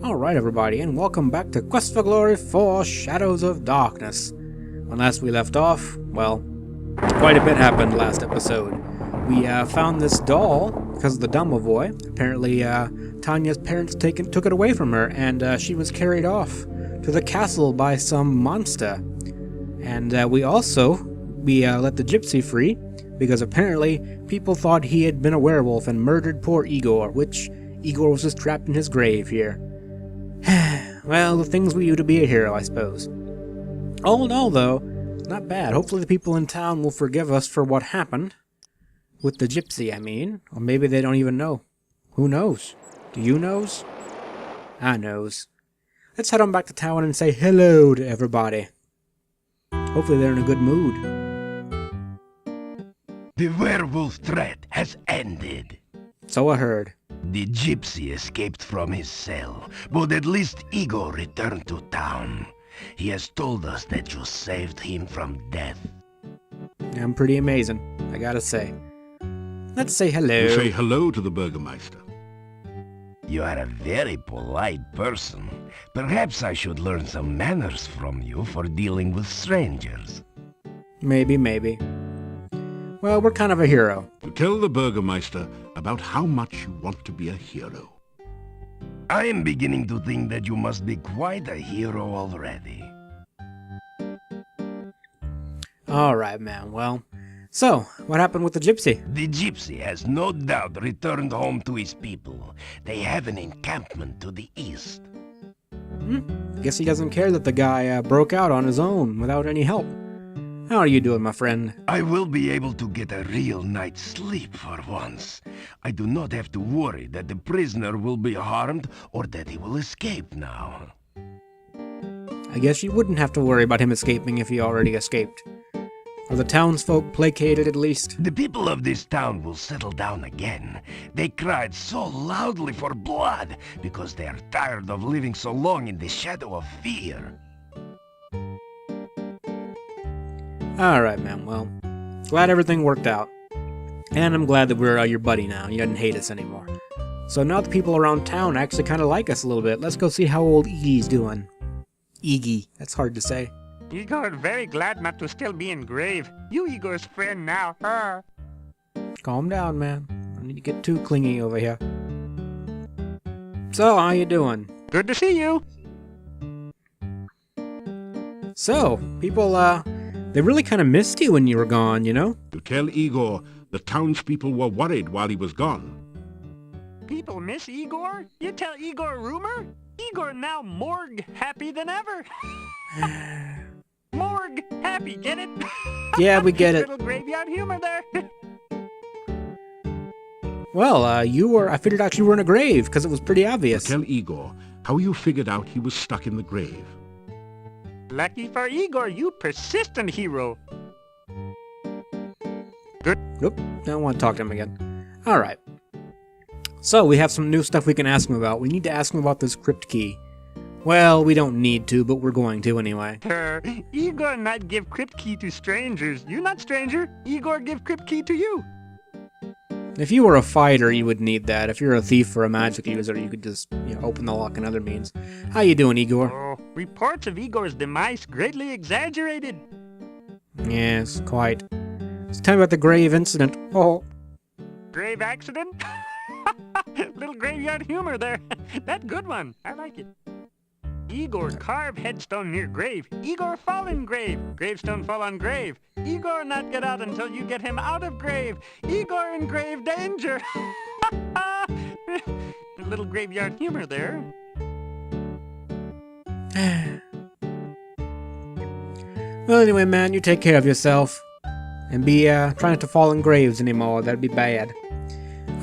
Alright everybody, and welcome back to Quest for Glory 4 Shadows of Darkness. When last we left off, well, quite a bit happened last episode. We found this doll because of the Domovoy. Apparently, Tanya's parents took it away from her, and she was carried off to the castle by some monster. And we let the Gypsy free, because apparently people thought he had been a werewolf and murdered poor Igor, which Igor was just trapped in his grave here. Well, the things we do to be a hero, I suppose. All in all, though, not bad. Hopefully the people in town will forgive us for what happened. With the Gypsy, I mean. Or maybe they don't even know. Who knows? Do you knows? I knows. Let's head on back to town and say hello to everybody. Hopefully they're in a good mood. The werewolf threat has ended. So I heard. The Gypsy escaped from his cell, but at least Igor returned to town. He has told us that you saved him from death. I'm pretty amazing, I gotta say. Let's say hello. Say hello to the Burgermeister. You are a very polite person. Perhaps I should learn some manners from you for dealing with strangers. Maybe. Well, we're kind of a hero. To tell the Burgermeister about how much you want to be a hero. I am beginning to think that you must be quite a hero already. Alright, man, well. So, what happened with the Gypsy? The Gypsy has no doubt returned home to his people. They have an encampment to the east. Guess he doesn't care that the guy broke out on his own without any help. How are you doing, my friend? I will be able to get a real night's sleep for once. I do not have to worry that the prisoner will be harmed or that he will escape now. I guess you wouldn't have to worry about him escaping if he already escaped. Are the townsfolk placated at least? The people of this town will settle down again. They cried so loudly for blood because they are tired of living so long in the shadow of fear. Alright, man, well, glad everything worked out. And I'm glad that we're your buddy now, you didn't hate us anymore. So now the people around town actually kind of like us a little bit. Let's go see how old Iggy's doing. Iggy, that's hard to say. Igor very glad not to still be in grave. You Igor's friend now, Calm down, man. I need to get too clingy over here. So, how you doing? Good to see you. So, people, they really kind of missed you when you were gone, you know? To tell Igor, the townspeople were worried while he was gone. People miss Igor? You tell Igor a rumor? Igor now morgue happy than ever. Morgue happy, get it? Yeah, we get it. Little graveyard humor there. Well, I figured out you were in a grave, because it was pretty obvious. To tell Igor how you figured out he was stuck in the grave. Lucky for Igor, you persistent hero. Good. Nope, don't want to talk to him again. Alright. So, we have some new stuff we can ask him about. We need to ask him about this crypt key. Well, we don't need to, but we're going to anyway. Igor not give crypt key to strangers. You not stranger. Igor give crypt key to you. If you were a fighter, you would need that. If you're a thief or a magic user, you could just, open the lock in other means. How you doing, Igor? Oh, reports of Igor's demise greatly exaggerated. Yes, quite. Let's tell me about the grave incident. Oh. Grave accident? Little graveyard humor there. That good one. I like it. Igor carve headstone near grave. Igor fall in grave. Gravestone fall on grave. Igor not get out until you get him out of grave. Igor in grave danger. Little graveyard humor there. Well, anyway, man, you take care of yourself. And be trying not to fall in graves anymore. That'd be bad.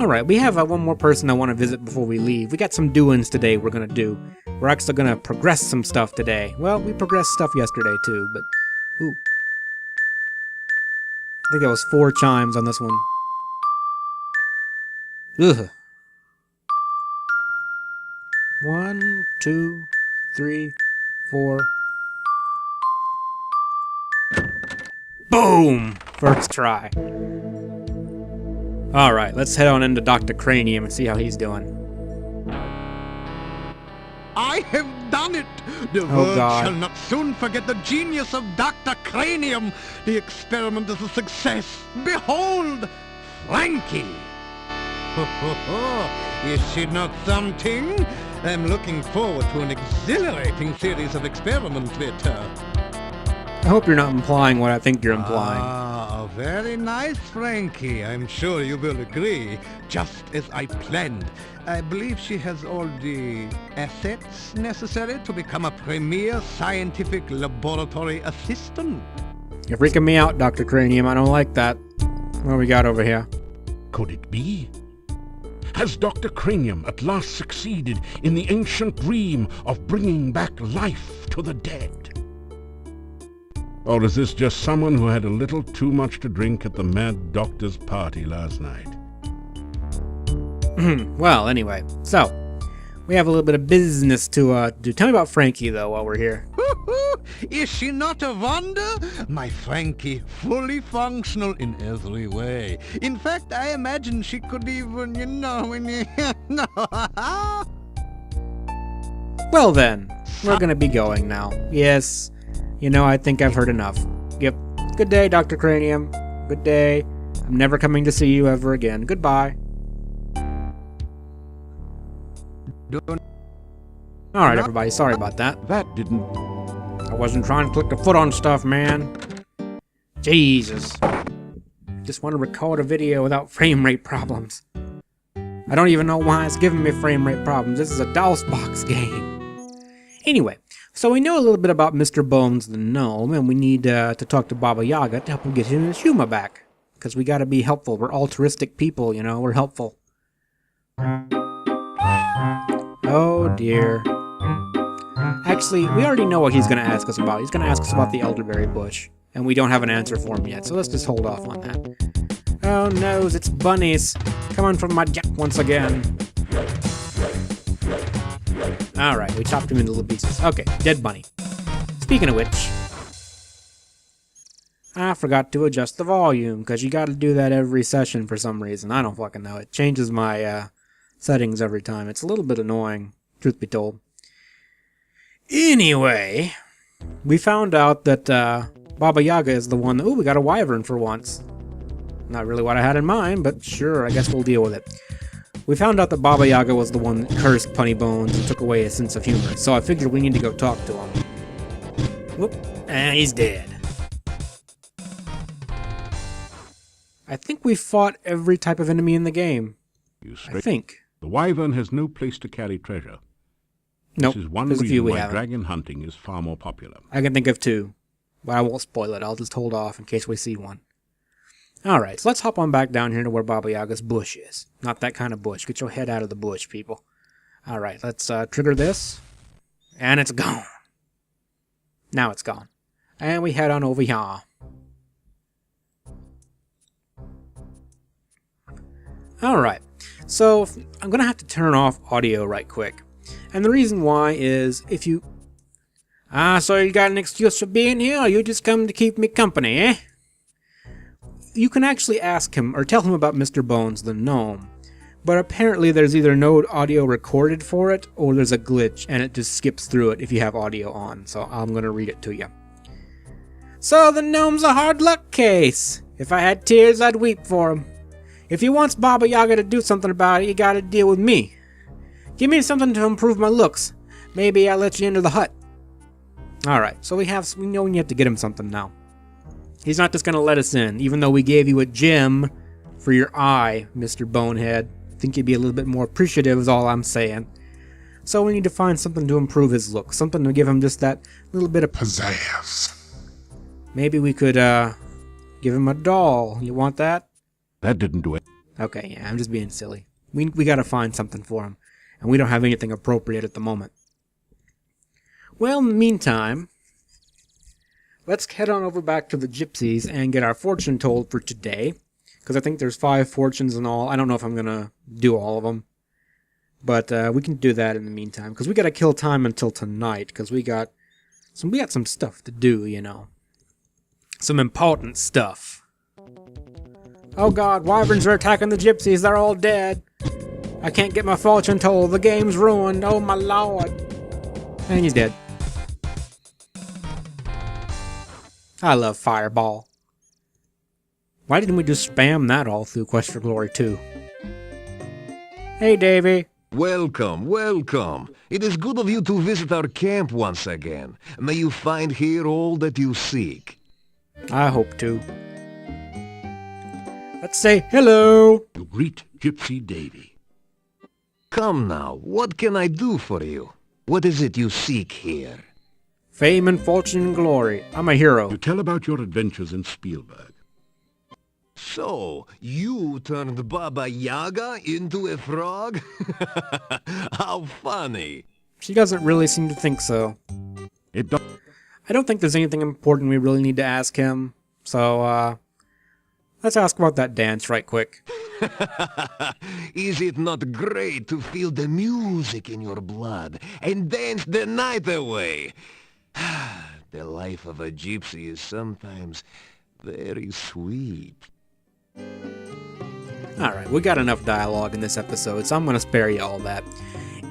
Alright, we have one more person I want to visit before we leave. We got some doings today we're going to do. We're actually going to progress some stuff today. Well, we progressed stuff yesterday too, but... Ooh. I think that was 4 chimes on this one. Ugh. 1, 2, 3, 4... Boom! First try. Alright, let's head on into Dr. Cranium and see how he's doing. I have done it! The Oh, world God. shall not soon forget the genius of Dr. Cranium. The experiment is a success. Behold, Frankie! Ho, ho, ho. Is she not something? I'm looking forward to an exhilarating series of experiments with her. I hope you're not implying what I think you're implying. Ah, very nice, Frankie. I'm sure you will agree. Just as I planned. I believe she has all the assets necessary to become a premier scientific laboratory assistant. You're freaking me out, Dr. Cranium. I don't like that. What do we got over here? Could it be? Has Dr. Cranium at last succeeded in the ancient dream of bringing back life to the dead? Or is this just someone who had a little too much to drink at the Mad Doctor's party last night? Well, anyway, so we have a little bit of business to do. Tell me about Frankie, though, while we're here. Is she not a wonder? My Frankie, fully functional in every way. In fact, I imagine she could even, no. Well then, we're gonna be going now. Yes, I think I've heard enough. Yep. Good day, Dr. Cranium. Good day. I'm never coming to see you ever again. Goodbye. Alright, everybody, sorry about that. That didn't... I wasn't trying to click the foot on stuff, man. Jesus. Just want to record a video without frame rate problems. I don't even know why it's giving me frame rate problems. This is a DOSBox game. Anyway, so we know a little bit about Mr. Bones the Gnome, and we need to talk to Baba Yaga to help him get his humor back. Because we gotta be helpful. We're altruistic people, we're helpful. Oh dear. Actually, we already know what he's going to ask us about. He's going to ask us about the elderberry bush. And we don't have an answer for him yet, so let's just hold off on that. Oh no, it's bunnies. Coming from my jet once again. Alright, we chopped him into little pieces. Okay, dead bunny. Speaking of which, I forgot to adjust the volume, because you got to do that every session for some reason. I don't fucking know. It changes my settings every time. It's a little bit annoying, truth be told. Anyway, we found out that Baba Yaga is the one that... Ooh, we got a wyvern for once. Not really what I had in mind, but sure, I guess we'll deal with it. We found out that Baba Yaga was the one that cursed Punny Bones and took away his sense of humor, so I figured we need to go talk to him. Whoop, and he's dead. I think we fought every type of enemy in the game. I think. The wyvern has no place to carry treasure. Nope, This is one there's a few reason we why haven't. dragon hunting is far more popular. I can think of two, but I won't spoil it. I'll just hold off in case we see one. Alright, so let's hop on back down here to where Baba Yaga's bush is. Not that kind of bush. Get your head out of the bush, people. Alright, let's trigger this. And it's gone. Now it's gone. And we head on over here. Alright, so I'm going to have to turn off audio right quick. And the reason why is if you... so you got an excuse for being here, or you just come to keep me company, eh? You can actually ask him, or tell him about Mr. Bones the Gnome. But apparently there's either no audio recorded for it, or there's a glitch, and it just skips through it if you have audio on. So I'm going to read it to you. So the gnome's a hard luck case. If I had tears, I'd weep for him. If he wants Baba Yaga to do something about it, you gotta deal with me. Give me something to improve my looks. Maybe I'll let you into the hut. Alright, so we know we have to get him something now. He's not just gonna let us in, even though we gave you a gem for your eye, Mr. Bonehead. I think you'd be a little bit more appreciative is all I'm saying. So we need to find something to improve his look. Something to give him just that little bit of pizzazz. Maybe we could, give him a doll. You want that? That didn't do it. Okay, yeah, I'm just being silly. We gotta find something for him. And we don't have anything appropriate at the moment. Well, in the meantime, let's head on over back to the Gypsies and get our fortune told for today. Because I think there's 5 fortunes in all. I don't know if I'm gonna do all of them. But we can do that in the meantime. Because we gotta kill time until tonight. Because we got some stuff to do, Some important stuff. Oh god, wyverns are attacking the Gypsies. They're all dead. I can't get my fortune told. The game's ruined. Oh my lord. And he's dead. I love Fireball. Why didn't we just spam that all through Quest for Glory 2? Hey, Davy. Welcome, welcome. It is good of you to visit our camp once again. May you find here all that you seek. I hope to. Let's say hello. You greet Gypsy Davy. Come now, what can I do for you? What is it you seek here? Fame and fortune and glory. I'm a hero. You tell about your adventures in Spielberg. So, you turned Baba Yaga into a frog? How funny. She doesn't really seem to think so. I don't think there's anything important we really need to ask him. So, let's ask about that dance right quick. Is it not great to feel the music in your blood and dance the night away? The life of a gypsy is sometimes very sweet. Alright, we got enough dialogue in this episode, so I'm going to spare you all that.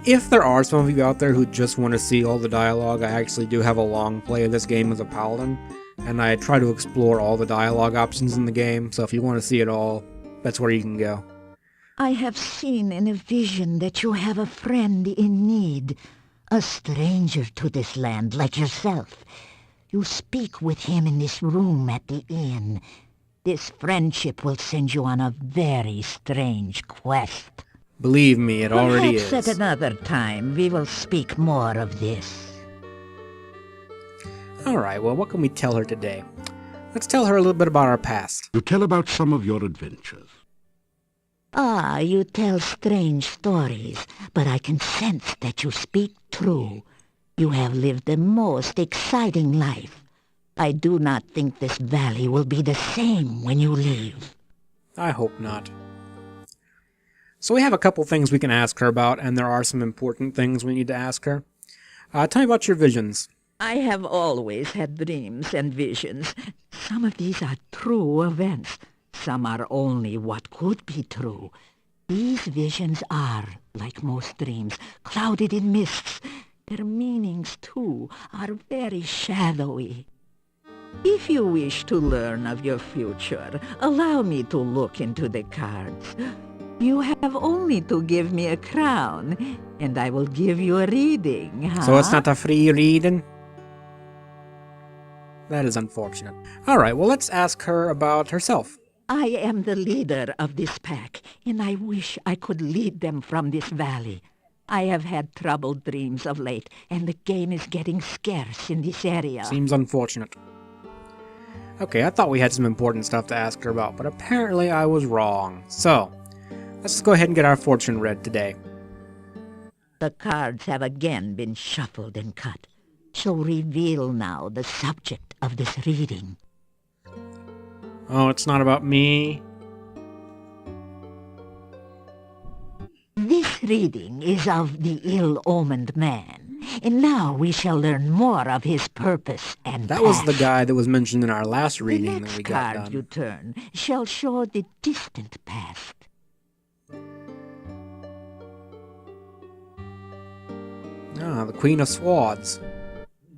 If there are some of you out there who just want to see all the dialogue, I actually do have a long play of this game as a paladin, and I try to explore all the dialogue options in the game, so if you want to see it all, that's where you can go. I have seen in a vision that you have a friend in need, a stranger to this land like yourself. You speak with him in this room at the inn. This friendship will send you on a very strange quest. Believe me, it already is. Perhaps at another time we will speak more of this. Alright, well, what can we tell her today? Let's tell her a little bit about our past. You tell about some of your adventures. Ah, you tell strange stories, but I can sense that you speak true. You have lived the most exciting life. I do not think this valley will be the same when you leave. I hope not. So we have a couple things we can ask her about, and there are some important things we need to ask her. Tell me about your visions. I have always had dreams and visions. Some of these are true events. Some are only what could be true. These visions are, like most dreams, clouded in mists. Their meanings, too, are very shadowy. If you wish to learn of your future, allow me to look into the cards. You have only to give me a crown, and I will give you a reading, huh? So it's not a free reading? That is unfortunate. Alright, well, let's ask her about herself. I am the leader of this pack, and I wish I could lead them from this valley. I have had troubled dreams of late, and the game is getting scarce in this area. Seems unfortunate. Okay, I thought we had some important stuff to ask her about, but apparently I was wrong. So, let's just go ahead and get our fortune read today. The cards have again been shuffled and cut. So reveal now the subject of this reading. Oh, it's not about me. This reading is of the ill-omened man. And now we shall learn more of his purpose and That was the past. guy that was mentioned in our last reading The that we next got card done. you turn shall show the distant past. Ah, the Queen of Swords.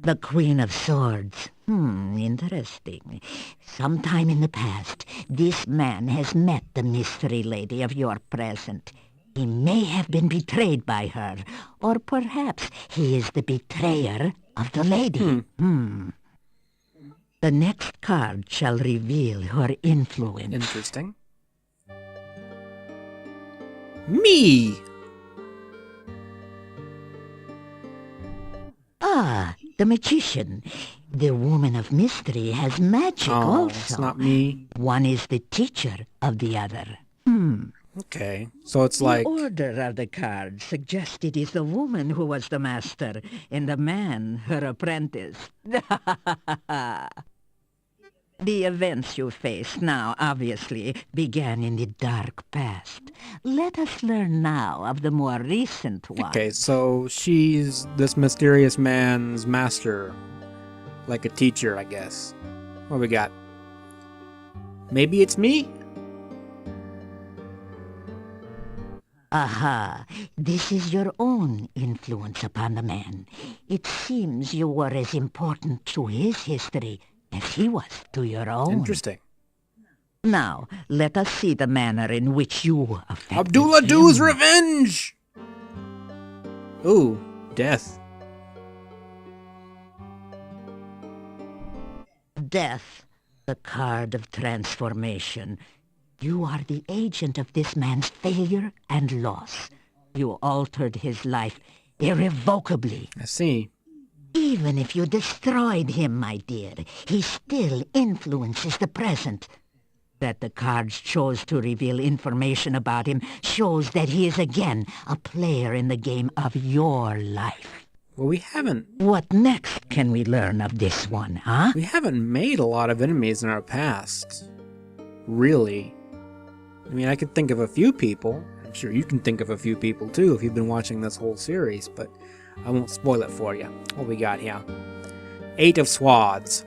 The Queen of Swords. Interesting. Sometime in the past, this man has met the mystery lady of your present. He may have been betrayed by her, or perhaps he is the betrayer of the lady. The next card shall reveal her influence. Interesting. Me! Ah, the magician. The woman of mystery has magic Oh, also. it's not me. One is the teacher of the other. Okay, so it's like... The order of the cards suggests it is the woman who was the master, and the man her apprentice. The events you face now, obviously, began in the dark past. Let us learn now of the more recent one. Okay, so she's this mysterious man's master. Like a teacher, I guess. What we got? Maybe it's me? Aha, this is your own influence upon the man. It seems you were as important to his history as he was to your own. Interesting. Now, let us see the manner in which you affected Abdullah Doo's him. revenge! Ooh, death. Death, the card of transformation. You are the agent of this man's failure and loss. You altered his life irrevocably. I see. Even if you destroyed him, my dear, he still influences the present. That the cards chose to reveal information about him shows that he is again a player in the game of your life. Well, we haven't What next can we learn of this one, huh? made a lot of enemies in our past. Really. I mean, I could think of a few people. I'm sure you can think of a few people too if you've been watching this whole series, but I won't spoil it for you. What we got here? 8 of Swords.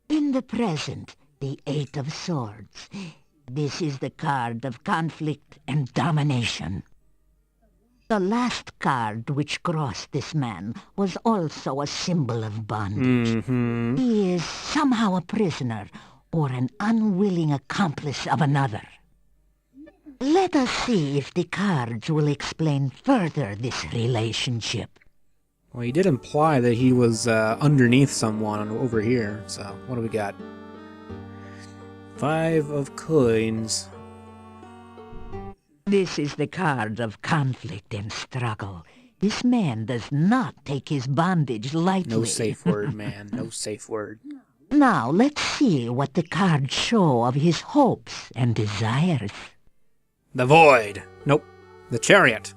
In the present, the 8 of Swords. This is the card of conflict and domination. The last card which crossed this man was also a symbol of bondage. He is somehow a prisoner or an unwilling accomplice of another. Let us see if the cards will explain further this relationship. Well, he did imply that he was underneath someone over here, so what do we got? 5 of Coins. This is the card of conflict and struggle. This man does not take his bondage lightly. No safe word, man. No safe word. Now, let's see what the cards show of his hopes and desires. The Void. Nope. The Chariot.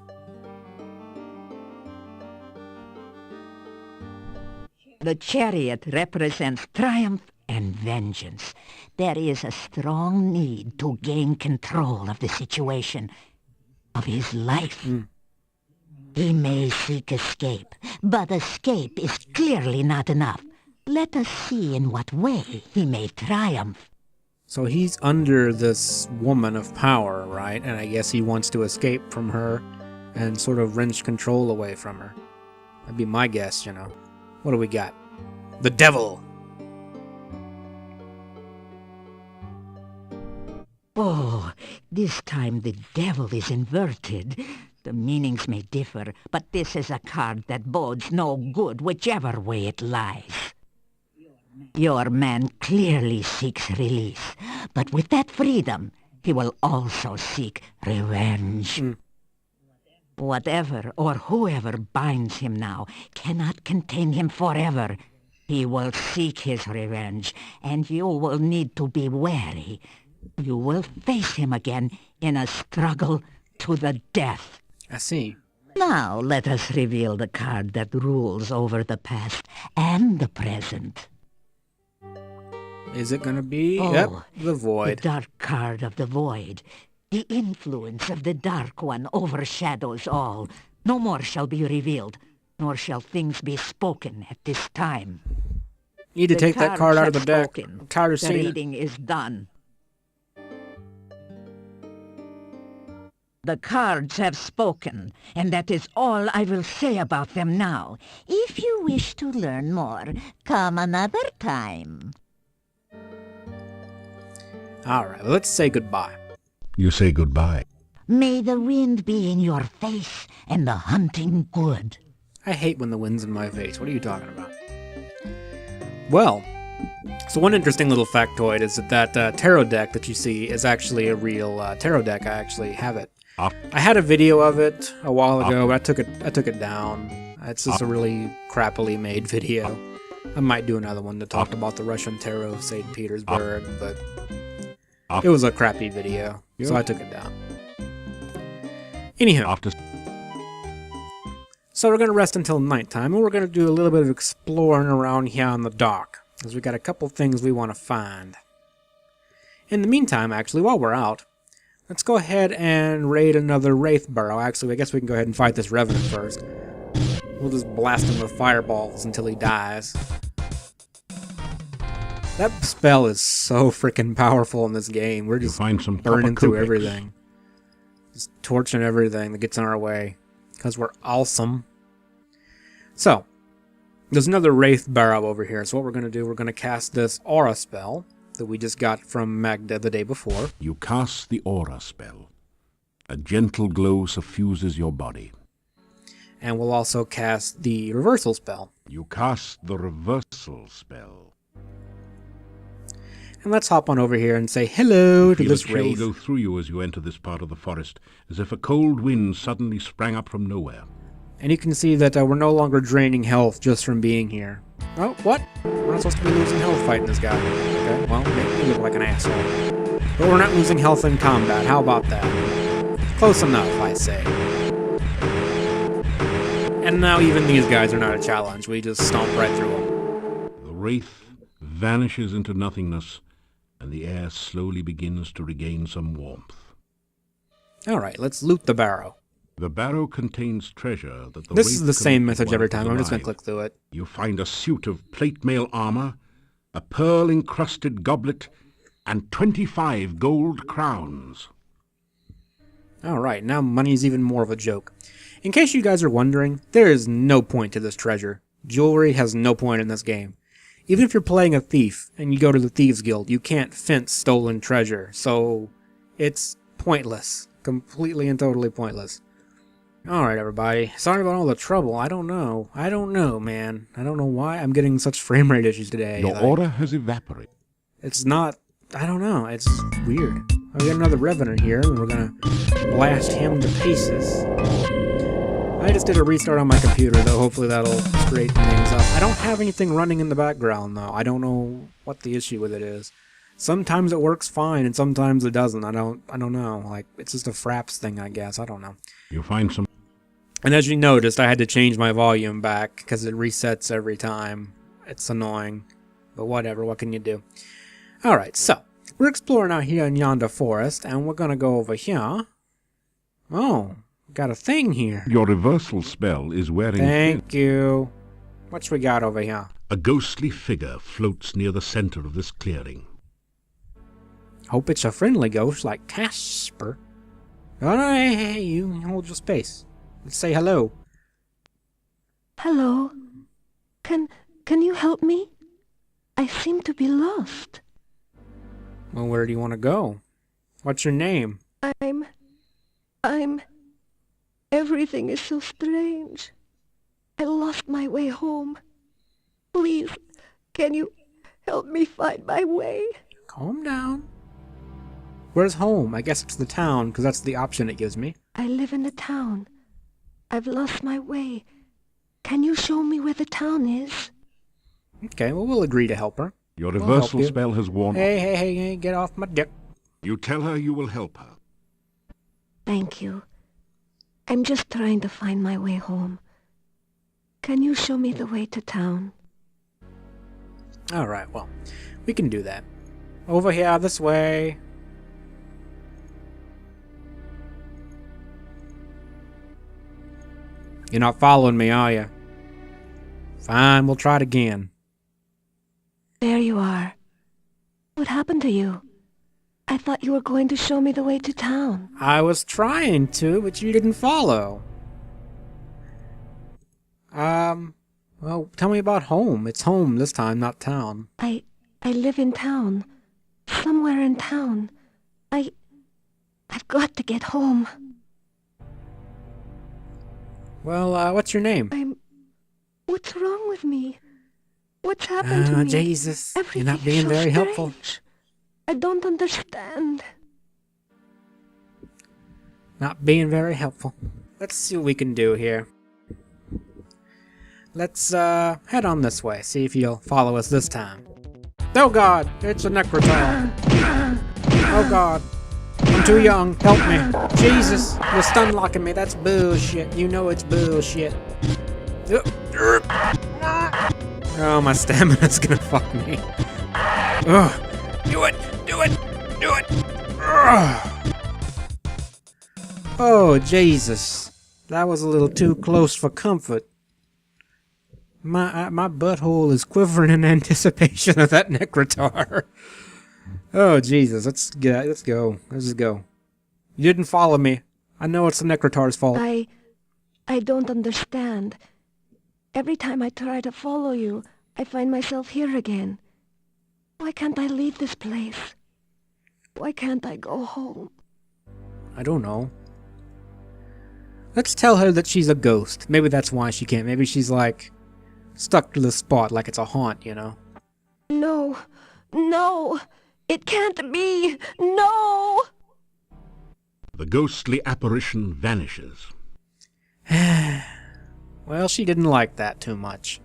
The Chariot represents triumph and vengeance. There is a strong need to gain control of the situation, of his life. He may seek escape, but escape is clearly not enough. Let us see in what way he may triumph. So he's under this woman of power, right? And I guess he wants to escape from her and sort of wrench control away from her. That'd be my guess, you know. What do we got? The Devil. Oh, this time the devil is inverted. The meanings may differ, but this is a card that bodes no good whichever way it lies. Your man clearly seeks release, but with that freedom, he will also seek revenge. Whatever or whoever binds him now cannot contain him forever. He will seek his revenge, and you will need to be wary. You will face him again in a struggle to the death. I see. Now let us reveal the card that rules over the past and the present. Is it gonna be? Oh, Yep, the The Void. dark card of the void. The influence of the Dark One overshadows all. No more shall be revealed, nor shall things be spoken at this time. Need to take that card out of the deck. Spoken. I'm tired of The seeing it. reading is done. The cards have spoken, and that is all I will say about them now. If you wish to learn more, come another time. Alright, let's say goodbye. You say goodbye. May the wind be in your face and the hunting good. I hate when the wind's in my face. What are you talking about? Well, so one interesting little factoid is that tarot deck that you see is actually a real tarot deck. I actually have it. I had a video of it a while ago, but I took it down. It's just a really crappily made video. I might do another one to talk about the Russian tarot of St. Petersburg, but it was a crappy video, so I took it down. Anyhow, so we're going to rest until nighttime, and we're going to do a little bit of exploring around here in the dark, because we got a couple things we want to find. In the meantime, actually, while we're out, let's go ahead and raid another wraith barrow. Actually, I guess we can go ahead and fight this revenant first. We'll just blast him with fireballs until he dies. That spell is so freaking powerful in this game. We're just find some burning copper through codex. everything. Just torching everything that gets in our way. Because we're awesome. So, there's another wraith barrow over here. So what we're going to do, we're going to cast this aura spell that we just got from Magda the day before. You cast the aura spell. A gentle glow suffuses your body. And we'll also cast the reversal spell. You cast the reversal spell. And let's hop on over here and say hello to Feel this a chill wraith. go through you as you enter this part of the forest, as if a cold wind suddenly sprang up from nowhere. And you can see that we're no longer draining health just from being here. Oh, what? We're not supposed to be losing health fighting this guy. Okay, well, make me look like an asshole. But we're not losing health in combat. How about that? Close enough, I say. And now even these guys are not a challenge. We just stomp right through them. The wraith vanishes into nothingness, and the air slowly begins to regain some warmth. Alright, let's loot the barrow. The barrow contains treasure that the This wraith is the same collected message while every it was time. I'm just going to alive. click through it. You find a suit of plate mail armor, a pearl-encrusted goblet, and 25 gold crowns. Alright, now money's even more of a joke. In case you guys are wondering, there is no point to this treasure. Jewelry has no point in this game. Even if you're playing a thief and you go to the Thieves Guild, you can't fence stolen treasure, so it's pointless. Completely and totally pointless. Alright, everybody. Sorry about all the trouble. I don't know, man. I don't know why I'm getting such frame rate issues today. Your aura has evaporated. It's not... I don't know. It's weird. We got another Revenant here, and we're gonna blast him to pieces. I just did a restart on my computer, though. Hopefully that'll straighten things up. I don't have anything running in the background, though. I don't know what the issue with it is. Sometimes it works fine, and sometimes it doesn't. I don't know. Like, it's just a Fraps thing, I guess. I don't know. You find some... And as you noticed, I had to change my volume back, because it resets every time. It's annoying. But whatever, what can you do? Alright, so, we're exploring out here in yonder forest, and we're gonna go over here. Oh, got a thing here. Your reversal spell is wearing Thank you. What we got over here? A ghostly figure floats near the center of this clearing. Hope it's a friendly ghost like Casper. Oh, no, hey, you hold your space. Let's say hello. Hello. Can you help me? I seem to be lost. Well, where do you want to go? What's your name? Everything is so strange. I lost my way home. Please, can you help me find my way? Calm down. Where's home? I guess it's the town, because that's the option it gives me. I live in the town. I've lost my way. Can you show me where the town is? Okay, well, we'll agree to help her. Your We'll reversal help you. spell has worn off. Hey, get off my dick. You tell her you will help her. Thank you. I'm just trying to find my way home. Can you show me the way to town? Alright, well, we can do that. Over here, this way. You're not following me, are you? Fine, we'll try it again. There you are. What happened to you? I thought you were going to show me the way to town. I was trying to, but you didn't follow. Well, tell me about home. It's home this time, not town. I live in town. Somewhere in town. I've got to get home. Well, what's your name? What's wrong with me? What's happened to me? Jesus. You're not Everything's being so very helpful. strange. I don't understand. Not being very helpful. Let's see what we can do here. Let's, head on this way. See if you'll follow us this time. Oh god! It's a necrophiliac. Oh god. I'm too young. Help me. Jesus! You're stun locking me. That's bullshit. You know it's bullshit. Oh, my stamina's gonna fuck me. Ugh. Do it! Do it! Do it! Ugh. Oh, Jesus. That was a little too close for comfort. My butthole is quivering in anticipation of that necrotar. Oh, Jesus. Let's go. Let's just go. You didn't follow me. I know it's the necrotar's fault. I don't understand. Every time I try to follow you, I find myself here again. Why can't I leave this place? Why can't I go home? I don't know. Let's tell her that she's a ghost. Maybe that's why she can't. Maybe she's like stuck to the spot like it's a haunt, you know? No. No! It can't be! No! The ghostly apparition vanishes. Well, she didn't like that too much.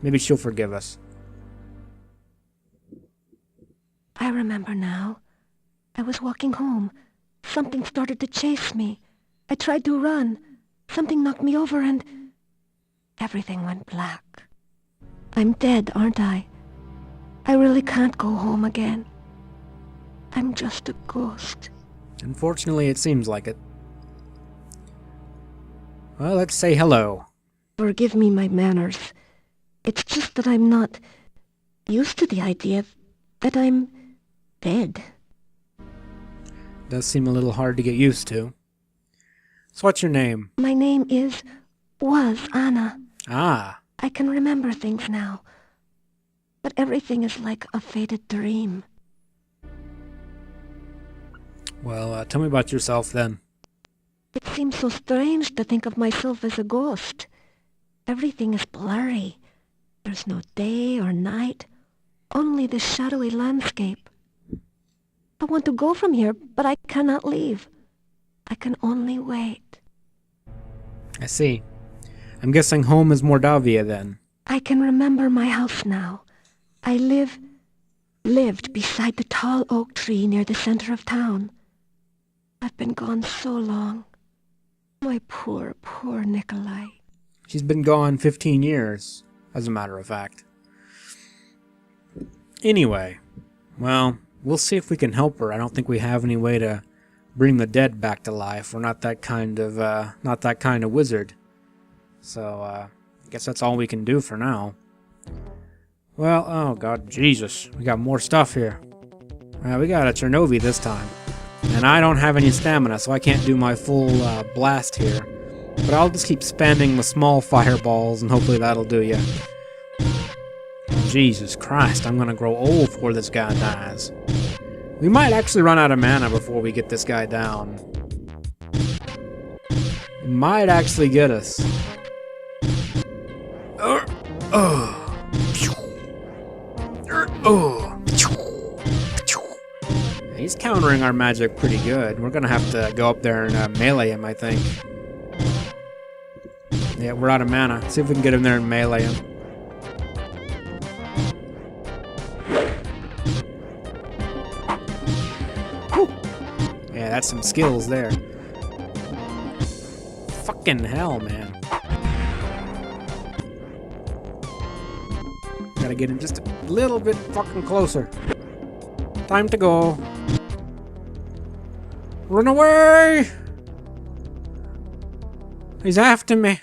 Maybe she'll forgive us. I remember now. I was walking home. Something started to chase me. I tried to run. Something knocked me over and everything went black. I'm dead, aren't I? I really can't go home again. I'm just a ghost. Unfortunately, it seems like it. Well, let's say hello. Forgive me my manners. It's just that I'm not used to the idea that I'm dead. Does seem a little hard to get used to. So what's your name? My name was Anna. Ah. I can remember things now. But everything is like a faded dream. Well, tell me about yourself then. It seems so strange to think of myself as a ghost. Everything is blurry. There's no day or night, only this shadowy landscape. I want to go from here, but I cannot leave. I can only wait. I see. I'm guessing home is Mordavia then. I can remember my house now. I lived beside the tall oak tree near the center of town. I've been gone so long. My poor, poor Nikolai. She's been gone 15 years, as a matter of fact. Anyway, well, we'll see if we can help her. I don't think we have any way to bring the dead back to life. We're not that kind of wizard. So, I guess that's all we can do for now. Well, oh god, Jesus, we got more stuff here. We got a Chernobyl this time. And I don't have any stamina, so I can't do my full blast here. But I'll just keep spamming the small fireballs, and hopefully that'll do ya. Jesus Christ, I'm gonna grow old before this guy dies. We might actually run out of mana before we get this guy down. It might actually get us. He's countering our magic pretty good. We're gonna have to go up there and melee him, I think. Yeah, we're out of mana. See if we can get him there and melee him. Whew. Yeah, that's some skills there. Fucking hell, man. Gotta get him just a little bit fucking closer. Time to go. Run away! He's after me.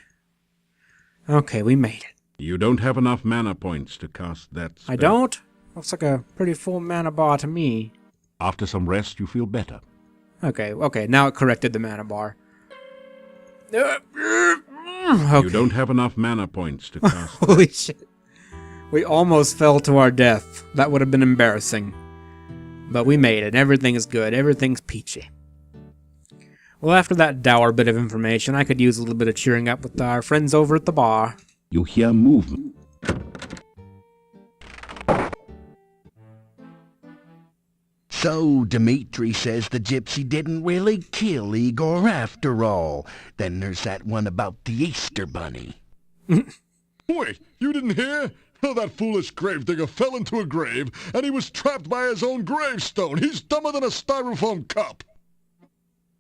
Okay, we made it. You don't have enough mana points to cast that spell. I don't? Looks like a pretty full mana bar to me. After some rest, you feel better. Okay, now it corrected the mana bar. Okay. You don't have enough mana points to cast Holy shit. We almost fell to our death. That would have been embarrassing. But we made it. Everything is good. Everything's peachy. Well, after that dour bit of information, I could use a little bit of cheering up with our friends over at the bar. You hear movement. So, Dmitri says the Gypsy didn't really kill Igor after all. Then there's that one about the Easter Bunny. Wait, you didn't hear? Oh, that foolish gravedigger fell into a grave, and he was trapped by his own gravestone. He's dumber than a styrofoam cup.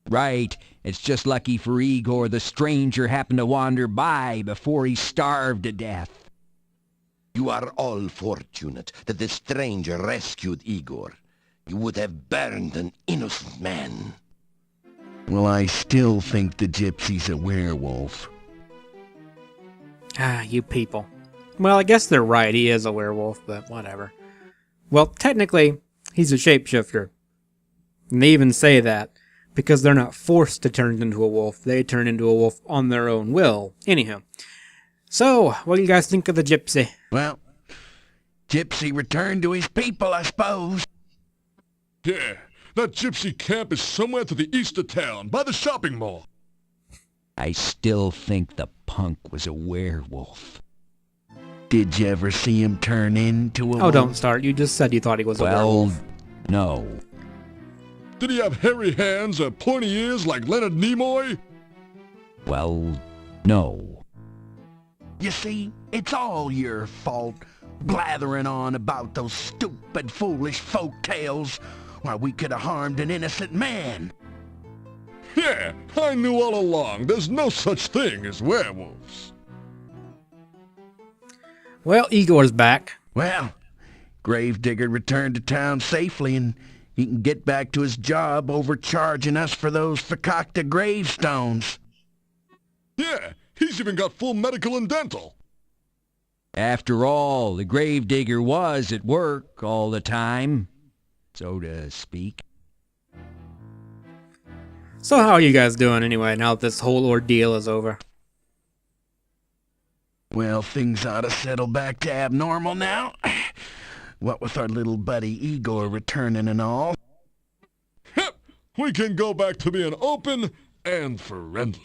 Right. It's just lucky for Igor the stranger happened to wander by before he starved to death. You are all fortunate that the stranger rescued Igor. You would have burned an innocent man. Well, I still think the Gypsy's a werewolf. Ah, you people. Well, I guess they're right. He is a werewolf, but whatever. Well, technically, he's a shapeshifter. And they even say that because they're not forced to turn into a wolf. They turn into a wolf on their own will. Anyhow. So, what do you guys think of the Gypsy? Well, Gypsy returned to his people, I suppose. Yeah, that gypsy camp is somewhere to the east of town, by the shopping mall. I still think the punk was a werewolf. Did you ever see him turn into a wolf? Oh, don't start. You just said you thought he was a werewolf. No. Did he have hairy hands or pointy ears like Leonard Nimoy? Well, no. You see, it's all your fault, blathering on about those stupid, foolish folk tales. Why, we could have harmed an innocent man. Yeah, I knew all along. There's no such thing as werewolves. Well, Igor's back. Well, Gravedigger returned to town safely, and he can get back to his job overcharging us for those fakakta gravestones. Yeah, he's even got full medical and dental. After all, the Gravedigger was at work all the time, so to speak. So how are you guys doing anyway, now that this whole ordeal is over? Well, things ought to settle back to abnormal now. What with our little buddy Igor returning and all. Yep, we can go back to being open and friendly.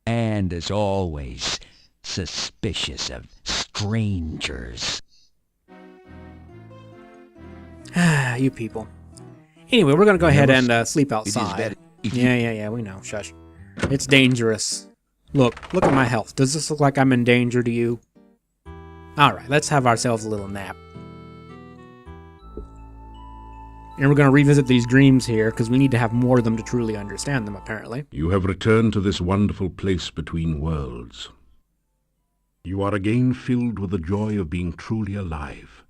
And as always, suspicious of strangers. You people. Anyway, we're gonna go ahead and sleep outside. Yeah, we know. Shush. It's dangerous. Look at my health. Does this look like I'm in danger to you? Alright, let's have ourselves a little nap. And we're gonna revisit these dreams here, because we need to have more of them to truly understand them, apparently. You have returned to this wonderful place between worlds. You are again filled with the joy of being truly alive.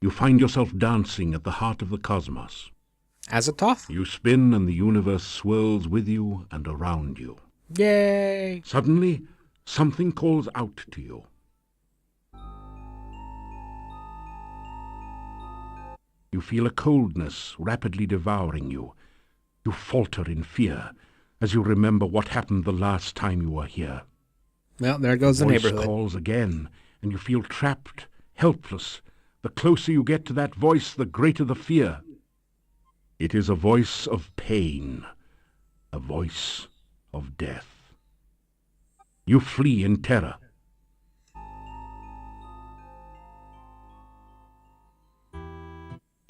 You find yourself dancing at the heart of the cosmos. Azathoth? You spin and the universe swirls with you and around you. Yay! Suddenly, something calls out to you. You feel a coldness rapidly devouring you. You falter in fear as you remember what happened the last time you were here. Well, there goes the neighborhood. Voice calls again, and you feel trapped, helpless. The closer you get to that voice, the greater the fear. It is a voice of pain, a voice of death. You flee in terror.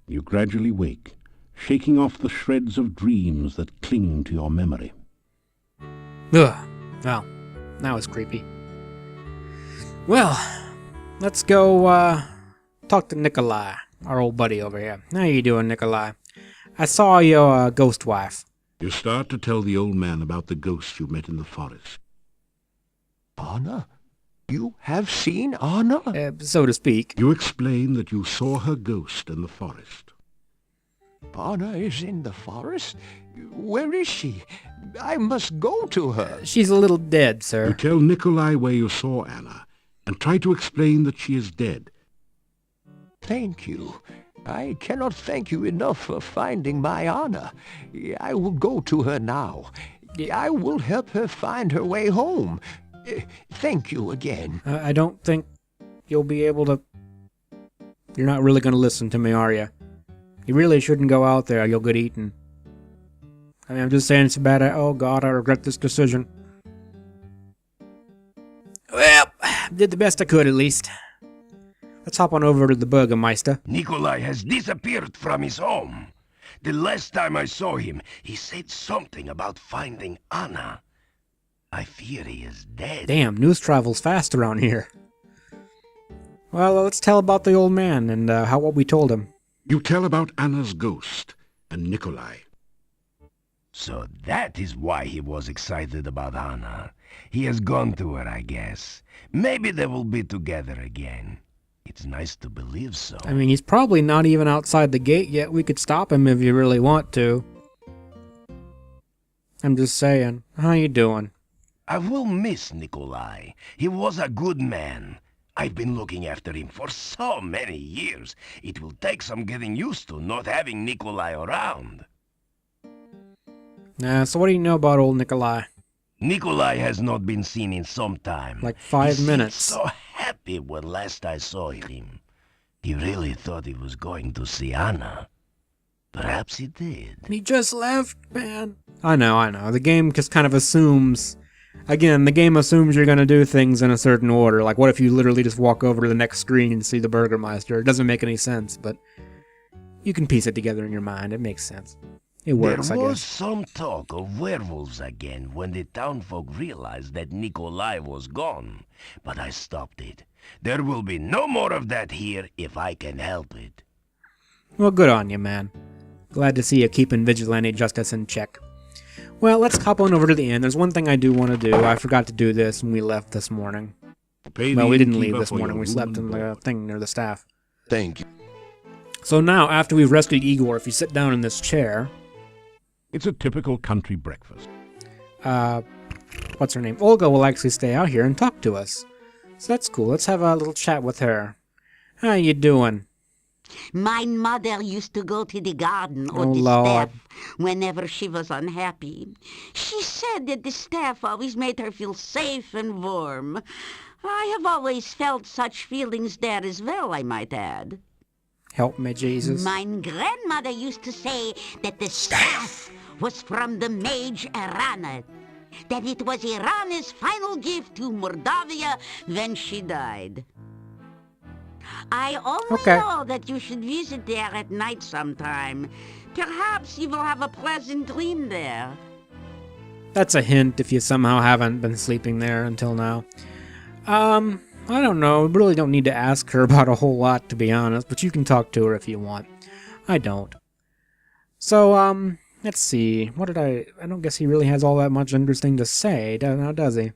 You gradually wake, shaking off the shreds of dreams that cling to your memory. Ugh. Well, that was creepy. Well, let's go, talk to Nikolai, our old buddy over here. How you doing, Nikolai? I saw your, ghost wife. You start to tell the old man about the ghost you met in the forest. Anna? You have seen Anna? So to speak. You explain that you saw her ghost in the forest. Anna is in the forest? Where is she? I must go to her. She's a little dead, sir. You tell Nikolai where you saw Anna, and try to explain that she is dead. Thank you. I cannot thank you enough for finding my Anna. I will go to her now. I will help her find her way home. Thank you again. I don't think you'll be able to... You're not really going to listen to me, are you? You really shouldn't go out there. You'll get eaten. I mean, I'm just saying it's a bad... Oh, God, I regret this decision. Well, did the best I could, at least. Let's hop on over to the Burgermeister. Nikolai has disappeared from his home. The last time I saw him, he said something about finding Anna. I fear he is dead. Damn, news travels fast around here. Well, let's tell about the old man and what we told him. You tell about Anna's ghost and Nikolai. So that is why he was excited about Anna. He has gone to her, I guess. Maybe they will be together again. It's nice to believe so. I mean, he's probably not even outside the gate yet. We could stop him if you really want to. I'm just saying. How you doing? I will miss Nikolai. He was a good man. I've been looking after him for so many years. It will take some getting used to not having Nikolai around. So what do you know about old Nikolai? Nikolai has not been seen in some time. Like 5 He minutes. seemed so happy when last I saw him. He really thought he was going to see Anna. Perhaps he did. He just left, man. I know. The game just kind of assumes... Again, the game assumes you're going to do things in a certain order. Like, what if you literally just walk over to the next screen and see the Burgermeister? It doesn't make any sense, but you can piece it together in your mind. It makes sense. It works, I There was guess. some talk of werewolves again when the townfolk realized that Nikolai was gone. But I stopped it. There will be no more of that here if I can help it. Well, good on you, man. Glad to see you keeping vigilante justice in check. Well, let's hop on over to the inn. There's one thing I do want to do. I forgot to do this when we left this morning. Well, we didn't leave this morning. We slept in the thing near the staff. Thank you. So now, after we've rescued Igor, if you sit down in this chair... It's a typical country breakfast. What's her name? Olga will actually stay out here and talk to us. So that's cool. Let's have a little chat with her. How you doing? My mother used to go to the garden or Oh, the Lord. staff whenever she was unhappy. She said that the staff always made her feel safe and warm. I have always felt such feelings there as well, I might add. Help me, Jesus. My grandmother used to say that the staff was from the mage Irana, that it was Irana's final gift to Mordavia when she died. I only know that you should visit there at night sometime. Perhaps you will have a pleasant dream there. That's a hint if you somehow haven't been sleeping there until now. I don't know. We really don't need to ask her about a whole lot, to be honest, but you can talk to her if you want. I don't. So, let's see. What did I don't guess he really has all that much interesting to say, now does he?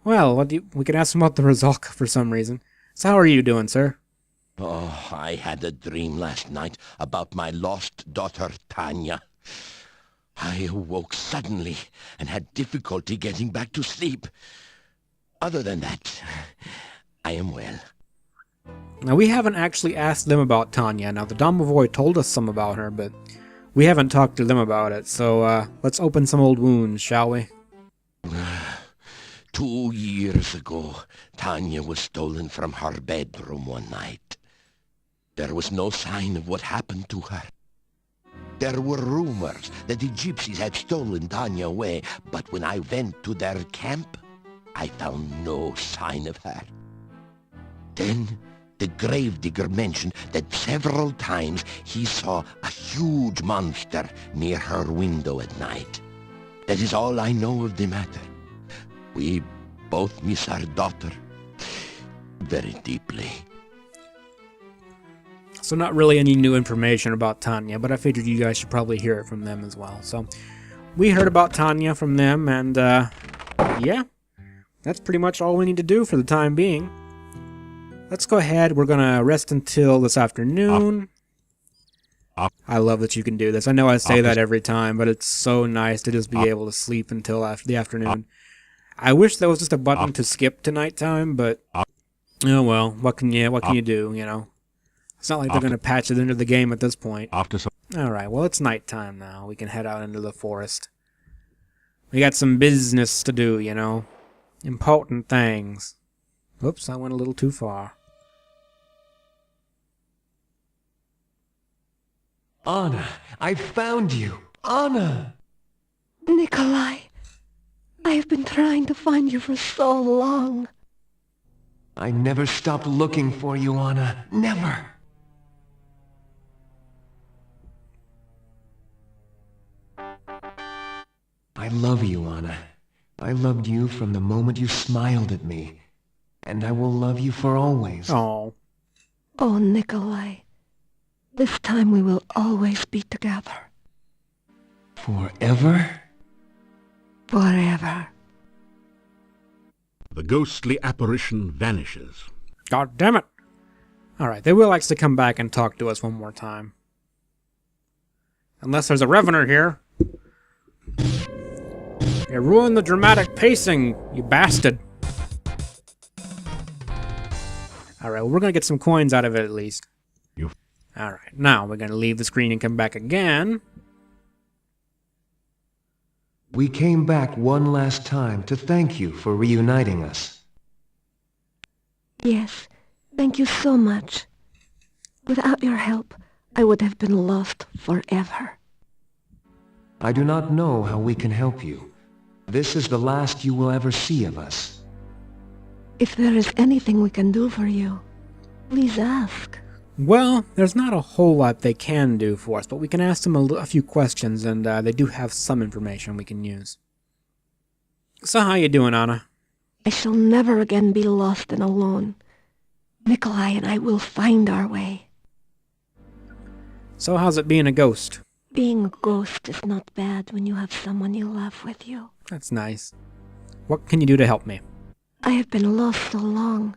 Well, we can ask him about the Razalka for some reason. So how are you doing, sir? Oh, I had a dream last night about my lost daughter, Tanya. I awoke suddenly and had difficulty getting back to sleep. Other than that, I am well. Now, we haven't actually asked them about Tanya. Now, the Domovoy told us some about her, but we haven't talked to them about it. So, let's open some old wounds, shall we? 2 years ago, Tanya was stolen from her bedroom one night. There was no sign of what happened to her. There were rumors that the Gypsies had stolen Tanya away, but when I went to their camp, I found no sign of her. Then the gravedigger mentioned that several times he saw a huge monster near her window at night. That is all I know of the matter. We both miss our daughter very deeply. So not really any new information about Tanya, but I figured you guys should probably hear it from them as well. So we heard about Tanya from them, and yeah, that's pretty much all we need to do for the time being. Let's go ahead. We're going to rest until this afternoon. I love that you can do this. I know I say that every time, but it's so nice to just be able to sleep until after the afternoon. I wish there was just a button to skip to nighttime, but oh well, what can you do, you know? It's not like they're going to patch it into the game at this point. Alright, well, it's nighttime now. We can head out into the forest. We got some business to do, you know? Important things. Oops, I went a little too far. Anna, I found you. Anna! Nikolai, I have been trying to find you for so long. I never stopped looking for you, Anna. Never. I love you, Anna. I loved you from the moment you smiled at me. And I will love you for always. Oh. Oh, Nikolai. This time we will always be together. Forever? Forever. The ghostly apparition vanishes. God damn it! Alright, they will actually come back and talk to us one more time. Unless there's a revenant here. You ruined the dramatic pacing, you bastard. Alright, well, we're gonna get some coins out of it at least. Alright, now we're gonna leave the screen and come back again. We came back one last time to thank you for reuniting us. Yes, thank you so much. Without your help, I would have been lost forever. I do not know how we can help you. This is the last you will ever see of us. If there is anything we can do for you, please ask. Well, there's not a whole lot they can do for us, but we can ask them a few questions, and they do have some information we can use. So how you doing, Anna? I shall never again be lost and alone. Nikolai and I will find our way. So how's it being a ghost? Being a ghost is not bad when you have someone you love with you. That's nice. What can you do to help me? I have been lost so long.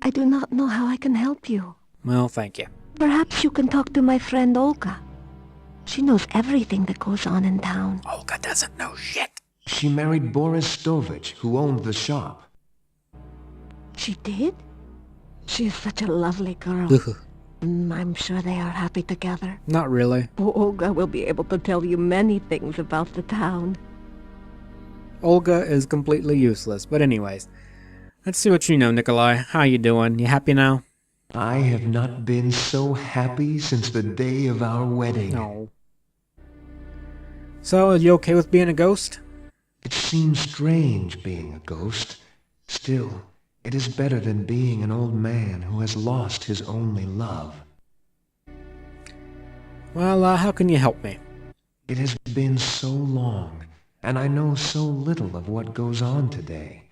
I do not know how I can help you. Well, thank you. Perhaps you can talk to my friend Olga. She knows everything that goes on in town. Olga doesn't know shit. She married Boris Stovich, who owned the shop. She did? She is such a lovely girl. I'm sure they are happy together. Not really. Olga will be able to tell you many things about the town. Olga is completely useless, but anyways. Let's see what you know, Nikolai. How you doing? You happy now? I have not been so happy since the day of our wedding. No. So, are you okay with being a ghost? It seems strange being a ghost. Still, it is better than being an old man who has lost his only love. Well, how can you help me? It has been so long, and I know so little of what goes on today.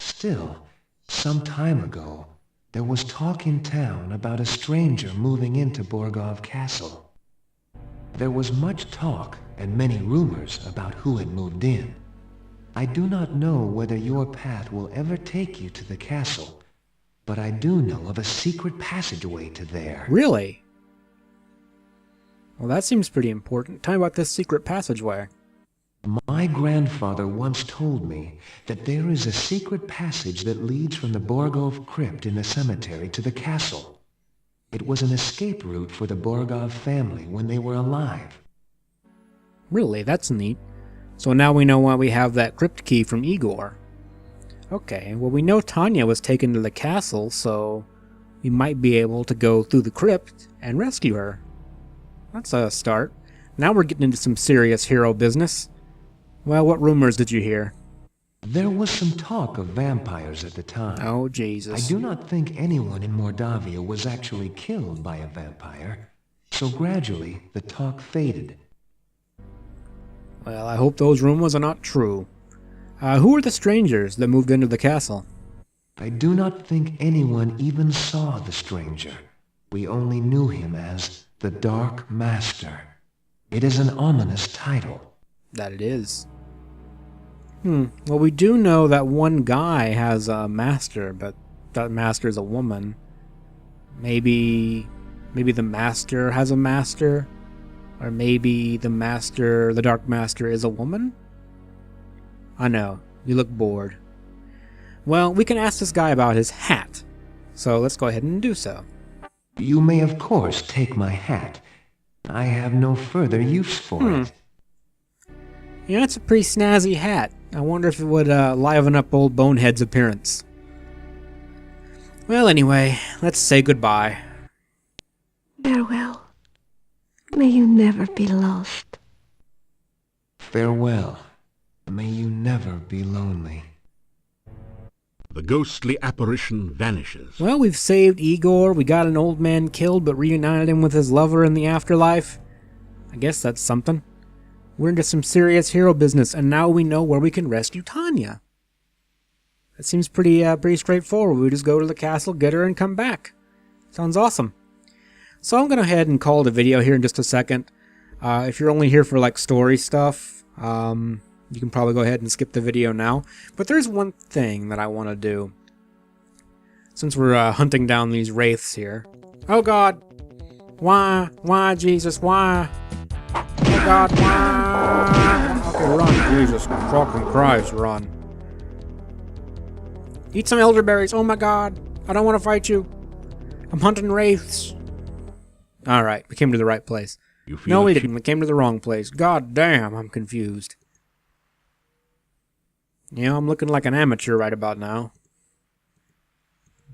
Still, some time ago, there was talk in town about a stranger moving into Borgov Castle. There was much talk and many rumors about who had moved in. I do not know whether your path will ever take you to the castle, but I do know of a secret passageway to there. Really? Well, that seems pretty important. Tell me about this secret passageway. My grandfather once told me that there is a secret passage that leads from the Borgov crypt in the cemetery to the castle. It was an escape route for the Borgov family when they were alive. Really? That's neat. So now we know why we have that crypt key from Igor. Okay, well we know Tanya was taken to the castle, so we might be able to go through the crypt and rescue her. That's a start. Now we're getting into some serious hero business. Well, what rumors did you hear? There was some talk of vampires at the time. Oh, Jesus. I do not think anyone in Mordavia was actually killed by a vampire, so gradually the talk faded. Well, I hope those rumors are not true. Who are the strangers that moved into the castle? I do not think anyone even saw the stranger. We only knew him as the Dark Master. It is an ominous title. That it is. Well, we do know that one guy has a master, but that master is a woman. Maybe the master has a master? Or maybe the Dark Master is a woman? I know, you look bored. Well, we can ask this guy about his hat. So let's go ahead and do so. You may of course take my hat. I have no further use for it. Yeah, it's a pretty snazzy hat. I wonder if it would liven up old Bonehead's appearance. Well, anyway, let's say goodbye. Farewell. May you never be lost. Farewell. May you never be lonely. The ghostly apparition vanishes. Well, we've saved Igor, we got an old man killed, but reunited him with his lover in the afterlife. I guess that's something. We're into some serious hero business, and now we know where we can rescue Tanya. That seems pretty straightforward. We just go to the castle, get her, and come back. Sounds awesome. So I'm going to go ahead and call the video here in just a second. If you're only here for like story stuff, you can probably go ahead and skip the video now. But there's one thing that I want to do. Since we're hunting down these wraiths here. Oh God! Why? Why, Jesus? Why? Oh God, why? Okay, run, Jesus fucking Christ, run. Eat some elderberries, oh my God. I don't want to fight you. I'm hunting wraiths. Alright, we came to the right place. You feel No, we a didn't. We came to the wrong place. God damn, I'm confused. Yeah, I'm looking like an amateur right about now.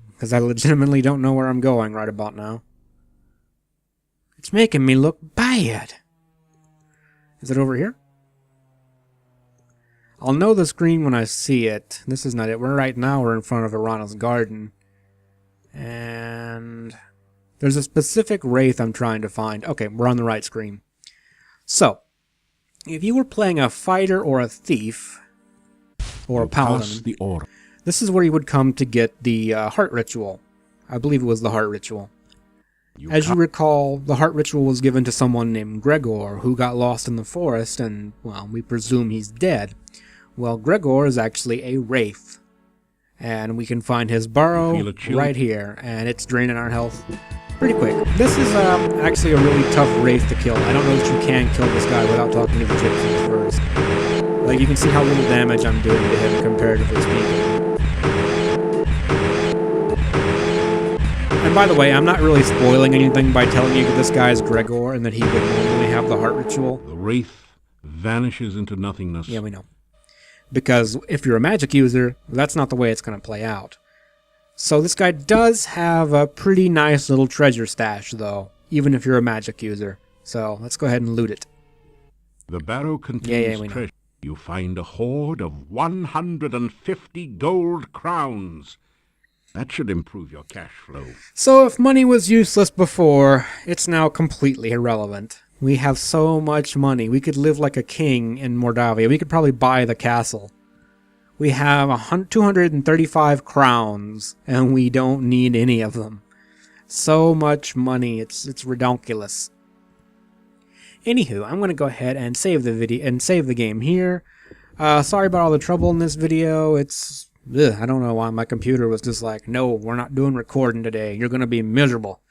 Because I legitimately don't know where I'm going right about now. It's making me look bad. Is it over here? I'll know the screen when I see it. This is not it. Right now we're in front of Arana's garden. And there's a specific wraith I'm trying to find. Okay, we're on the right screen. So, if you were playing a fighter or a thief, or a paladin, this is where you would come to get the heart ritual. I believe it was the heart ritual. As you recall, the heart ritual was given to someone named Gregor, who got lost in the forest, and, well, we presume he's dead. Well, Gregor is actually a wraith. And we can find his barrow right here, and it's draining our health pretty quick. This is actually a really tough wraith to kill. I don't know that you can kill this guy without talking to the gypsies first. Like, you can see how little damage I'm doing to him, comparatively speaking. And by the way, I'm not really spoiling anything by telling you that this guy is Gregor and that he would normally have the heart ritual. The wraith vanishes into nothingness. Yeah, we know. Because if you're a magic user, that's not the way it's going to play out. So this guy does have a pretty nice little treasure stash, though, even if you're a magic user. So let's go ahead and loot it. The barrow contains treasure. You find a hoard of 150 gold crowns. That should improve your cash flow. So if money was useless before, it's now completely irrelevant. We have so much money. We could live like a king in Mordavia. We could probably buy the castle. We have 235 crowns, and we don't need any of them. So much money. It's redonkulous. Anywho, I'm going to go ahead and save the video and save the game here. Sorry about all the trouble in this video. It's I don't know why my computer was just like, no, we're not doing recording today. You're going to be miserable.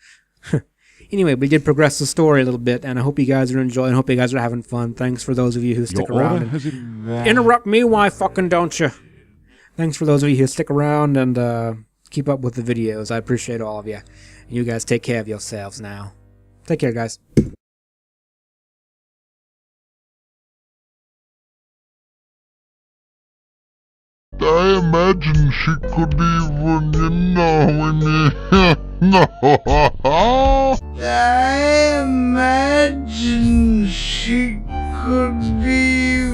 Anyway, we did progress the story a little bit, and I hope you guys are enjoying. I hope you guys are having fun. Thanks for those of you who stick around. Interrupt me, why fucking don't you? Thanks for those of you who stick around and keep up with the videos. I appreciate all of you. You guys take care of yourselves now. Take care, guys. I imagine she could even, no. I imagine she could be